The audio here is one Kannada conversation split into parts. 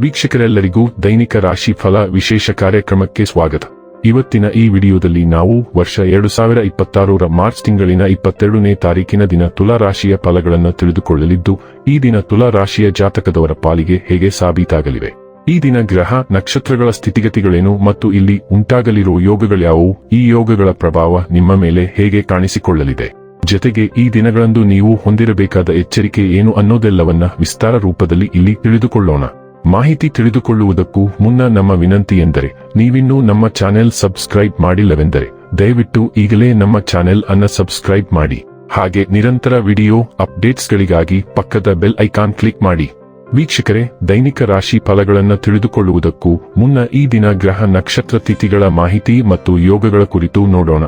ವೀಕ್ಷಕರೆಲ್ಲರಿಗೂ ದೈನಿಕ ರಾಶಿ ಫಲ ವಿಶೇಷ ಕಾರ್ಯಕ್ರಮಕ್ಕೆ ಸ್ವಾಗತ. ಇವತ್ತಿನ ಈ ವಿಡಿಯೋದಲ್ಲಿ ನಾವು ವರ್ಷ 2026ರ ಮಾರ್ಚ್ ತಿಂಗಳಿನ 22ನೇ ತಾರೀಕಿನ ದಿನ ತುಲಾ ರಾಶಿಯ ಫಲಗಳನ್ನು ತಿಳಿದುಕೊಳ್ಳಲಿದ್ದು, ಈ ದಿನ ತುಲಾ ರಾಶಿಯ ಜಾತಕದವರ ಪಾಲಿಗೆ ಹೇಗೆ ಸಾಬೀತಾಗಲಿವೆ, ಈ ದಿನ ಗ್ರಹ ನಕ್ಷತ್ರಗಳ ಸ್ಥಿತಿಗತಿಗಳೇನು ಮತ್ತು ಇಲ್ಲಿ ಉಂಟಾಗಲಿರುವ ಯೋಗಗಳ್ಯಾವುವು, ಈ ಯೋಗಗಳ ಪ್ರಭಾವ ನಿಮ್ಮ ಮೇಲೆ ಹೇಗೆ ಕಾಣಿಸಿಕೊಳ್ಳಲಿದೆ, ಜೊತೆಗೆ ಈ ದಿನಗಳಂದು ನೀವು ಹೊಂದಿರಬೇಕಾದ ಎಚ್ಚರಿಕೆ ಏನು ಅನ್ನೋದೆಲ್ಲವನ್ನ ವಿಸ್ತಾರ ರೂಪದಲ್ಲಿ ಇಲ್ಲಿ ತಿಳಿದುಕೊಳ್ಳೋಣ. ಮಾಹಿತಿ ತಿಳಿದುಕೊಳ್ಳುವುದಕ್ಕೂ ಮುನ್ನ ನಮ್ಮ ವಿನಂತಿ ಎಂದರೆ, ನೀವಿನ್ನೂ ನಮ್ಮ ಚಾನೆಲ್ ಸಬ್ಸ್ಕ್ರೈಬ್ ಮಾಡಿಲ್ಲವೆಂದರೆ ದಯವಿಟ್ಟು ಈಗಲೇ ನಮ್ಮ ಚಾನೆಲ್ ಅನ್ನು ಸಬ್ಸ್ಕ್ರೈಬ್ ಮಾಡಿ. ಹಾಗೆ ನಿರಂತರ ವಿಡಿಯೋ ಅಪ್ಡೇಟ್ಸ್ಗಳಿಗಾಗಿ ಪಕ್ಕದ ಬೆಲ್ ಐಕಾನ್ ಕ್ಲಿಕ್ ಮಾಡಿ. ವೀಕ್ಷಕರೇ, ದೈನಿಕ ರಾಶಿ ಫಲಗಳನ್ನು ತಿಳಿದುಕೊಳ್ಳುವುದಕ್ಕೂ ಮುನ್ನ ಈ ದಿನ ಗ್ರಹ ನಕ್ಷತ್ರ ತಿಥಿಗಳ ಮಾಹಿತಿ ಮತ್ತು ಯೋಗಗಳ ಕುರಿತು ನೋಡೋಣ.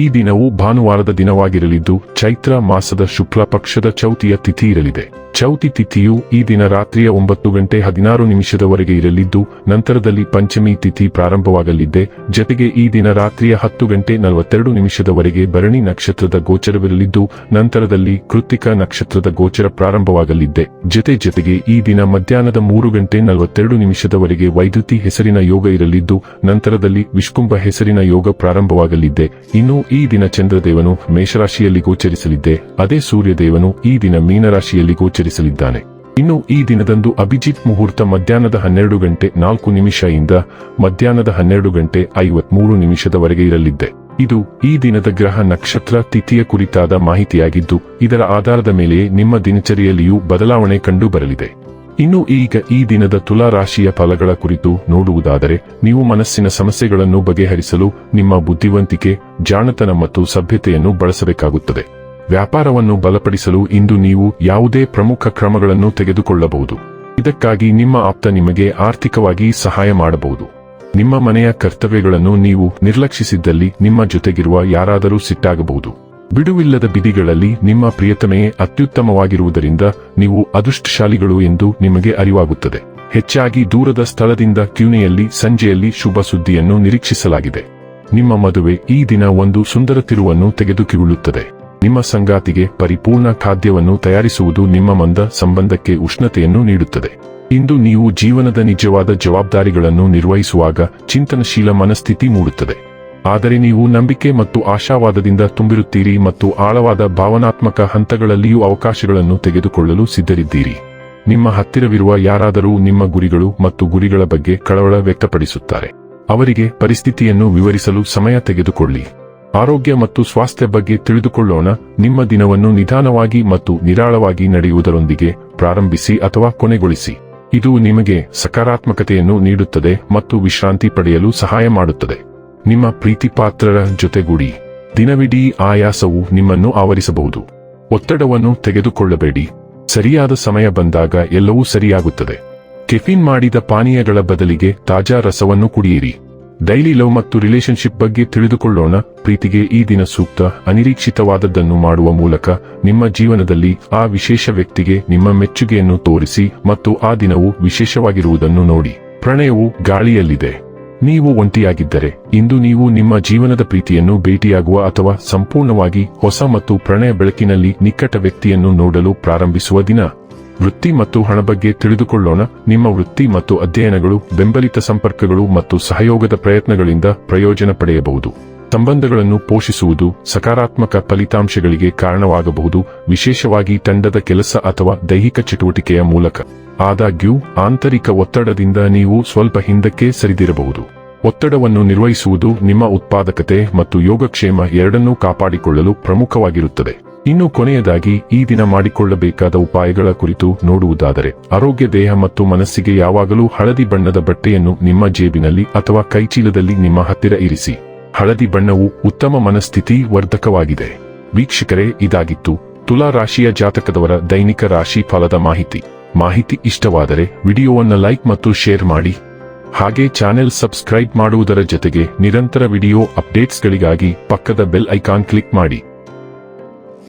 ಈ ದಿನವು ಭಾನುವಾರದ ದಿನವಾಗಿರಲಿದ್ದು, ಚೈತ್ರ ಮಾಸದ ಶುಕ್ಲ ಪಕ್ಷದ ಚೌತಿಯ ತಿಥಿ ಇರಲಿದೆ. ಚೌತಿ ತಿಥಿಯು ಈ ದಿನ ರಾತ್ರಿಯ 9:16 ಇರಲಿದ್ದು, ನಂತರದಲ್ಲಿ ಪಂಚಮಿ ತಿಥಿ ಪ್ರಾರಂಭವಾಗಲಿದೆ. ಜೊತೆಗೆ ಈ ದಿನ ರಾತ್ರಿಯ 10:42 ಭರಣಿ ನಕ್ಷತ್ರದ ಗೋಚರವಿರಲಿದ್ದು, ನಂತರದಲ್ಲಿ ಕೃತ್ತಿಕ ನಕ್ಷತ್ರದ ಗೋಚರ ಪ್ರಾರಂಭವಾಗಲಿದೆ. ಜೊತೆಗೆ ಈ ದಿನ ಮಧ್ಯಾಹ್ನದ 3:42 ವೈದ್ಯುತಿ ಹೆಸರಿನ ಯೋಗ ಇರಲಿದ್ದು, ನಂತರದಲ್ಲಿ ವಿಷ್ಕುಂಭ ಹೆಸರಿನ ಯೋಗ ಪ್ರಾರಂಭವಾಗಲಿದೆ. ಇನ್ನು ಈ ದಿನ ಚಂದ್ರದೇವನು ಮೇಷರಾಶಿಯಲ್ಲಿ ಗೋಚರಿಸಲಿದೆ. ಅದೇ ಸೂರ್ಯದೇವನು ಈ ದಿನ ಮೀನರಾಶಿಯಲ್ಲಿ ಗೋಚರಿಸಲಿದ್ದಾನೆ. ಇನ್ನು ಈ ದಿನದಂದು ಅಭಿಜಿತ್ ಮುಹೂರ್ತ ಮಧ್ಯಾಹ್ನದ 12:04 ಮಧ್ಯಾಹ್ನದ 12:53 ಇರಲಿದೆ. ಇದು ಈ ದಿನದ ಗ್ರಹ ನಕ್ಷತ್ರ ತಿಥಿಯ ಕುರಿತಾದ ಮಾಹಿತಿಯಾಗಿದ್ದು, ಇದರ ಆಧಾರದ ಮೇಲೆ ನಿಮ್ಮ ದಿನಚರಿಯಲ್ಲಿಯೂ ಬದಲಾವಣೆ ಕಂಡು ಬರಲಿದೆ. ಇನ್ನು ಈಗ ಈ ದಿನದ ತುಲಾ ರಾಶಿಯ ಫಲಗಳ ಕುರಿತು ನೋಡುವುದಾದರೆ, ನೀವು ಮನಸ್ಸಿನ ಸಮಸ್ಯೆಗಳನ್ನು ಬಗೆಹರಿಸಲು ನಿಮ್ಮ ಬುದ್ಧಿವಂತಿಕೆ, ಜಾಣತನ ಮತ್ತು ಸಭ್ಯತೆಯನ್ನು ಬಳಸಬೇಕಾಗುತ್ತದೆ. ವ್ಯಾಪಾರವನ್ನು ಬಲಪಡಿಸಲು ಇಂದು ನೀವು ಯಾವುದೇ ಪ್ರಮುಖ ಕ್ರಮಗಳನ್ನು ತೆಗೆದುಕೊಳ್ಳಬಹುದು. ಇದಕ್ಕಾಗಿ ನಿಮ್ಮ ಆಪ್ತ ನಿಮಗೆ ಆರ್ಥಿಕವಾಗಿ ಸಹಾಯ ಮಾಡಬಹುದು. ನಿಮ್ಮ ಮನೆಯ ಕರ್ತವ್ಯಗಳನ್ನು ನೀವು ನಿರ್ಲಕ್ಷಿಸಿದ್ದಲ್ಲಿ ನಿಮ್ಮ ಜೊತೆಗಿರುವ ಯಾರಾದರೂ ಸಿಟ್ಟಾಗಬಹುದು. ಬಿಡುವಿಲ್ಲದ ಬಿದಿಗಳಲ್ಲಿ ನಿಮ್ಮ ಪ್ರಿಯತಮೆಯೇ ಅತ್ಯುತ್ತಮವಾಗಿರುವುದರಿಂದ ನೀವು ಅದೃಷ್ಟಶಾಲಿಗಳು ಎಂದು ನಿಮಗೆ ಅರಿವಾಗುತ್ತದೆ. ಹೆಚ್ಚಾಗಿ ದೂರದ ಸ್ಥಳದಿಂದ ಕ್ಯೂನೆಯಲ್ಲಿ ಸಂಜೆಯಲ್ಲಿ ಶುಭ ಸುದ್ದಿಯನ್ನು ನಿರೀಕ್ಷಿಸಲಾಗಿದೆ. ನಿಮ್ಮ ಮದುವೆ ಈ ದಿನ ಒಂದು ಸುಂದರ ತಿರುವನ್ನು ತೆಗೆದುಕೊಳ್ಳುತ್ತದೆ. ನಿಮ್ಮ ಸಂಗಾತಿಗೆ ಪರಿಪೂರ್ಣ ಖಾದ್ಯವನ್ನು ತಯಾರಿಸುವುದು ನಿಮ್ಮ ಮಂದ ಸಂಬಂಧಕ್ಕೆ ಉಷ್ಣತೆಯನ್ನು ನೀಡುತ್ತದೆ. ಇಂದು ನೀವು ಜೀವನದ ನಿಜವಾದ ಜವಾಬ್ದಾರಿಗಳನ್ನು ನಿರ್ವಹಿಸುವಾಗ ಚಿಂತನಶೀಲ ಮನಸ್ಥಿತಿ ಮೂಡುತ್ತದೆ. ಆದರೆ ನೀವು ನಂಬಿಕೆ ಮತ್ತು ಆಶಾವಾದದಿಂದ ತುಂಬಿರುತ್ತೀರಿ ಮತ್ತು ಆಳವಾದ ಭಾವನಾತ್ಮಕ ಹಂತಗಳಲ್ಲಿಯೂ ಅವಕಾಶಗಳನ್ನು ತೆಗೆದುಕೊಳ್ಳಲು ಸಿದ್ಧರಿದ್ದೀರಿ. ನಿಮ್ಮ ಹತ್ತಿರವಿರುವ ಯಾರಾದರೂ ನಿಮ್ಮ ಗುರಿಗಳು ಮತ್ತು ಗುರಿಗಳ ಬಗ್ಗೆ ಕಳವಳ ವ್ಯಕ್ತಪಡಿಸುತ್ತಾರೆ. ಅವರಿಗೆ ಪರಿಸ್ಥಿತಿಯನ್ನು ವಿವರಿಸಲು ಸಮಯ ತೆಗೆದುಕೊಳ್ಳಿ. ಆರೋಗ್ಯ ಮತ್ತು ಸ್ವಾಸ್ಥ್ಯ ಬಗ್ಗೆ ತಿಳಿದುಕೊಳ್ಳೋಣ. ನಿಮ್ಮ ದಿನವನ್ನು ನಿಧಾನವಾಗಿ ಮತ್ತು ನಿರಾಳವಾಗಿ ನಡೆಯುವುದರೊಂದಿಗೆ ಪ್ರಾರಂಭಿಸಿ ಅಥವಾ ಕೊನೆಗೊಳಿಸಿ. ಇದು ನಿಮಗೆ ಸಕಾರಾತ್ಮಕತೆಯನ್ನು ನೀಡುತ್ತದೆ ಮತ್ತು ವಿಶ್ರಾಂತಿ ಪಡೆಯಲು ಸಹಾಯ ಮಾಡುತ್ತದೆ. ನಿಮ್ಮ ಪ್ರೀತಿಪಾತ್ರರ ಜೊತೆಗೂಡಿ. ದಿನವಿಡೀ ಆಯಾಸವು ನಿಮ್ಮನ್ನು ಆವರಿಸಬಹುದು. ಒತ್ತಡವನ್ನು ತೆಗೆದುಕೊಳ್ಳಬೇಡಿ. ಸರಿಯಾದ ಸಮಯ ಬಂದಾಗ ಎಲ್ಲವೂ ಸರಿಯಾಗುತ್ತದೆ. ಕೆಫಿನ್ ಮಾಡಿದ ಪಾನೀಯಗಳ ಬದಲಿಗೆ ತಾಜಾ ರಸವನ್ನು ಕುಡಿಯಿರಿ. ಡೈಲಿ ಲವ್ ಮತ್ತು ರಿಲೇಶನ್ಶಿಪ್ ಬಗ್ಗೆ ತಿಳಿದುಕೊಳ್ಳೋಣ. ಪ್ರೀತಿಗೆ ಈ ದಿನ ಸೂಕ್ತ, ಅನಿರೀಕ್ಷಿತವಾದದ್ದನ್ನು ಮಾಡುವ ಮೂಲಕ ನಿಮ್ಮ ಜೀವನದಲ್ಲಿ ಆ ವಿಶೇಷ ವ್ಯಕ್ತಿಗೆ ನಿಮ್ಮ ಮೆಚ್ಚುಗೆಯನ್ನು ತೋರಿಸಿ ಮತ್ತು ಆ ದಿನವು ವಿಶೇಷವಾಗಿರುವುದನ್ನು ನೋಡಿ. ಪ್ರಣಯವು ಗಾಳಿಯಲ್ಲಿದೆ. ನೀವು ಒಂಟಿಯಾಗಿದ್ದರೆ ಇಂದು ನೀವು ನಿಮ್ಮ ಜೀವನದ ಪ್ರೀತಿಯನ್ನು ಭೇಟಿಯಾಗುವ ಅಥವಾ ಸಂಪೂರ್ಣವಾಗಿ ಹೊಸ ಮತ್ತು ಪ್ರಣಯ ಬೆಳಕಿನಲ್ಲಿ ನಿಕಟ ವ್ಯಕ್ತಿಯನ್ನು ನೋಡಲು ಪ್ರಾರಂಭಿಸುವ ದಿನ. ವೃತ್ತಿ ಮತ್ತು ಹಣ ಬಗ್ಗೆ ತಿಳಿದುಕೊಳ್ಳೋಣ. ನಿಮ್ಮ ವೃತ್ತಿ ಮತ್ತು ಅಧ್ಯಯನಗಳು, ಬೆಂಬಲಿತ ಸಂಪರ್ಕಗಳು ಮತ್ತು ಸಹಯೋಗದ ಪ್ರಯತ್ನಗಳಿಂದ ಪ್ರಯೋಜನ ಪಡೆಯಬಹುದು. ಸಂಬಂಧಗಳನ್ನು ಪೋಷಿಸುವುದು ಸಕಾರಾತ್ಮಕ ಫಲಿತಾಂಶಗಳಿಗೆ ಕಾರಣವಾಗಬಹುದು, ವಿಶೇಷವಾಗಿ ತಂಡದ ಕೆಲಸ ಅಥವಾ ದೈಹಿಕ ಚಟುವಟಿಕೆಯ ಮೂಲಕ. ಆದಾಗ್ಯೂ ಆಂತರಿಕ ಒತ್ತಡದಿಂದ ನೀವು ಸ್ವಲ್ಪ ಹಿಂದಕ್ಕೆ ಸರಿದಿರಬಹುದು. ಒತ್ತಡವನ್ನು ನಿರ್ವಹಿಸುವುದು ನಿಮ್ಮ ಉತ್ಪಾದಕತೆ ಮತ್ತು ಯೋಗಕ್ಷೇಮ ಎರಡನ್ನೂ ಕಾಪಾಡಿಕೊಳ್ಳಲು ಪ್ರಮುಖವಾಗಿರುತ್ತದೆ. ಇನ್ನು ಕೊನೆಯದಾಗಿ ಈ ದಿನ ಮಾಡಿಕೊಳ್ಳಬೇಕಾದ ಉಪಾಯಗಳ ಕುರಿತು ನೋಡುವುದಾದರೆ, ಆರೋಗ್ಯ, ದೇಹ ಮತ್ತು ಮನಸ್ಸಿಗೆ ಯಾವಾಗಲೂ ಹಳದಿ ಬಣ್ಣದ ಬಟ್ಟೆಯನ್ನು ನಿಮ್ಮ ಜೇಬಿನಲ್ಲಿ ಅಥವಾ ಕೈಚೀಲದಲ್ಲಿ ನಿಮ್ಮ ಹತ್ತಿರ ಇರಿಸಿ. ಹಳದಿ ಬಣ್ಣವು ಉತ್ತಮ ಮನಸ್ಥಿತಿ ವರ್ಧಕವಾಗಿದೆ. ವೀಕ್ಷಕರೇ, ಇದಾಗಿತ್ತು ತುಲಾ ರಾಶಿಯ ಜಾತಕದವರ ದೈನಿಕ ರಾಶಿ ಫಲದ ಮಾಹಿತಿ ಇಷ್ಟವಾದರೆ ವಿಡಿಯೋವನ್ನು ಲೈಕ್ ಮತ್ತು ಶೇರ್ ಮಾಡಿ. ಹಾಗೆ ಚಾನೆಲ್ ಸಬ್ಸ್ಕ್ರೈಬ್ ಮಾಡುವುದರ ಜೊತೆಗೆ ನಿರಂತರ ವಿಡಿಯೋ ಅಪ್ಡೇಟ್ಸ್ಗಳಿಗಾಗಿ ಪಕ್ಕದ ಬೆಲ್ ಐಕಾನ್ ಕ್ಲಿಕ್ ಮಾಡಿ.